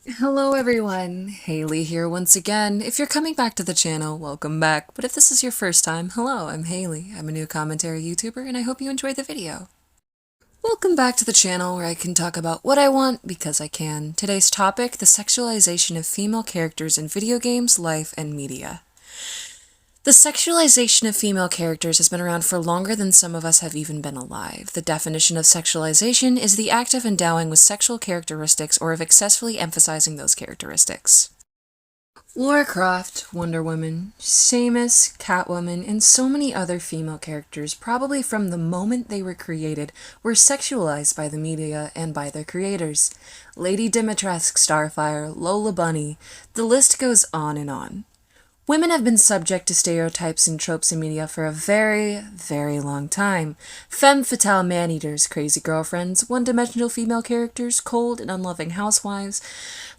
Hello everyone, Haley here once again. If you're coming back to the channel, welcome back. But if this is your first time, hello, I'm Haley. I'm a new commentary YouTuber and I hope you enjoyed the video. Welcome back to the channel where I can talk about what I want because I can. Today's topic, the sexualization of female characters in video games, life, and media. The sexualization of female characters has been around for longer than some of us have even been alive. The definition of sexualization is the act of endowing with sexual characteristics or of excessively emphasizing those characteristics. Lara Croft, Wonder Woman, Samus, Catwoman, and so many other female characters, probably from the moment they were created, were sexualized by the media and by their creators. Lady Dimitrescu, Starfire, Lola Bunny, the list goes on and on. Women have been subject to stereotypes and tropes in media for a very, very long time. Femme fatale man-eaters, crazy girlfriends, one-dimensional female characters, cold and unloving housewives.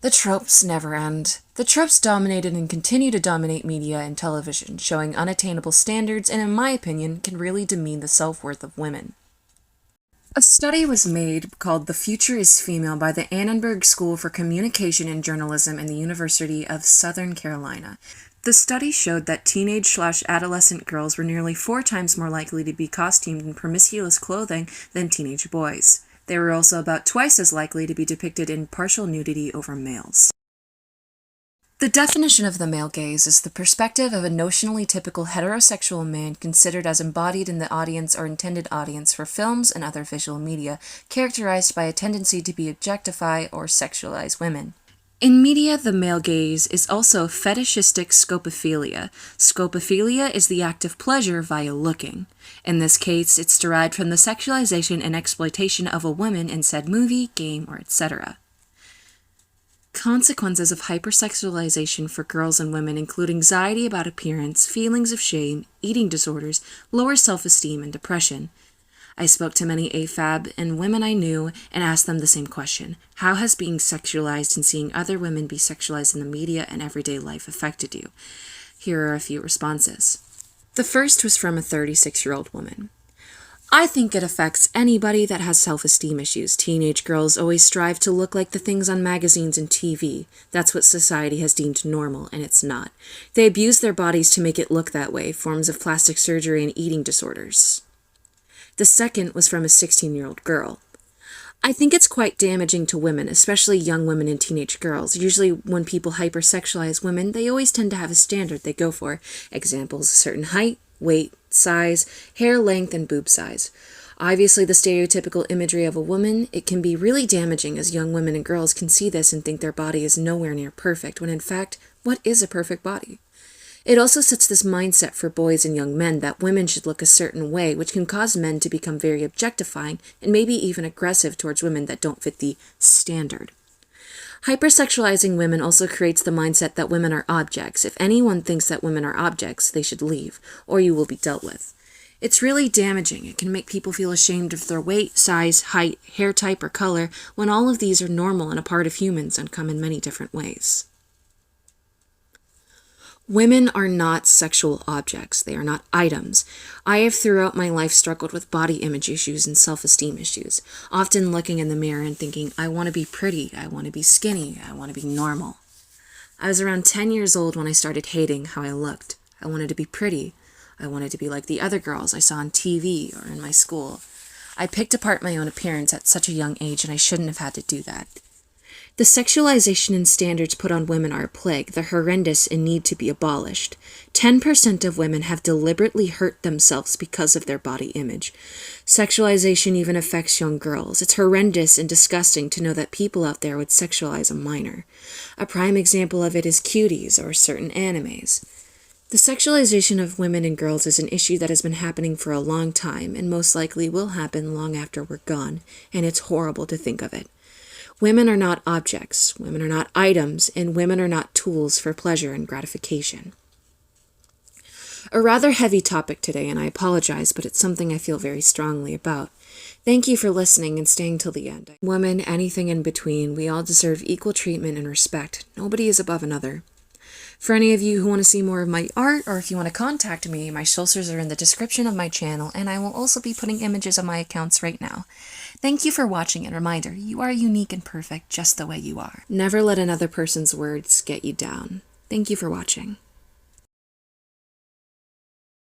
The tropes never end. The tropes dominated and continue to dominate media and television, showing unattainable standards and, in my opinion, can really demean the self-worth of women. A study was made called The Future is Female by the Annenberg School for Communication and Journalism in the University of Southern Carolina. The study showed that teenage/adolescent girls were nearly 4 times more likely to be costumed in promiscuous clothing than teenage boys. They were also about twice as likely to be depicted in partial nudity over males. The definition of the male gaze is the perspective of a notionally typical heterosexual man considered as embodied in the audience or intended audience for films and other visual media, characterized by a tendency to be objectify or sexualize women. In media, the male gaze is also fetishistic scopophilia. Scopophilia is the act of pleasure via looking. In this case, it's derived from the sexualization and exploitation of a woman in said movie, game, or etc. Consequences of hypersexualization for girls and women include anxiety about appearance, feelings of shame, eating disorders, lower self-esteem, and depression. I spoke to many AFAB and women I knew and asked them the same question. How has being sexualized and seeing other women be sexualized in the media and everyday life affected you? Here are a few responses. The first was from a 36-year-old woman. I think it affects anybody that has self-esteem issues. Teenage girls always strive to look like the things on magazines and TV. That's what society has deemed normal, and it's not. They abuse their bodies to make it look that way, forms of plastic surgery and eating disorders. The second was from a 16-year-old girl. I think it's quite damaging to women, especially young women and teenage girls. Usually when people hypersexualize women, they always tend to have a standard they go for. Examples, a certain height, weight, size, hair length, and boob size. Obviously, the stereotypical imagery of a woman, it can be really damaging as young women and girls can see this and think their body is nowhere near perfect, when in fact, what is a perfect body? It also sets this mindset for boys and young men that women should look a certain way, which can cause men to become very objectifying and maybe even aggressive towards women that don't fit the standard. Hypersexualizing women also creates the mindset that women are objects. If anyone thinks that women are objects, they should leave, or you will be dealt with. It's really damaging. It can make people feel ashamed of their weight, size, height, hair type, or color, when all of these are normal and a part of humans and come in many different ways. Women are not sexual objects. They are not items. I have throughout my life struggled with body image issues and self-esteem issues, often looking in the mirror and thinking, I want to be pretty, I want to be skinny, I want to be normal. I was around 10 years old when I started hating how I looked. I wanted to be pretty. I wanted to be like the other girls I saw on TV or in my school. I picked apart my own appearance at such a young age, and I shouldn't have had to do that. The sexualization and standards put on women are a plague. They're horrendous and need to be abolished. 10% of women have deliberately hurt themselves because of their body image. Sexualization even affects young girls. It's horrendous and disgusting to know that people out there would sexualize a minor. A prime example of it is cuties or certain animes. The sexualization of women and girls is an issue that has been happening for a long time and most likely will happen long after we're gone, and it's horrible to think of it. Women are not objects, women are not items, and women are not tools for pleasure and gratification. A rather heavy topic today, and I apologize, but it's something I feel very strongly about. Thank you for listening and staying till the end. Women, anything in between, we all deserve equal treatment and respect. Nobody is above another. For any of you who want to see more of my art, or if you want to contact me, my socials are in the description of my channel, and I will also be putting images on my accounts right now. Thank you for watching, and reminder, you are unique and perfect just the way you are. Never let another person's words get you down. Thank you for watching.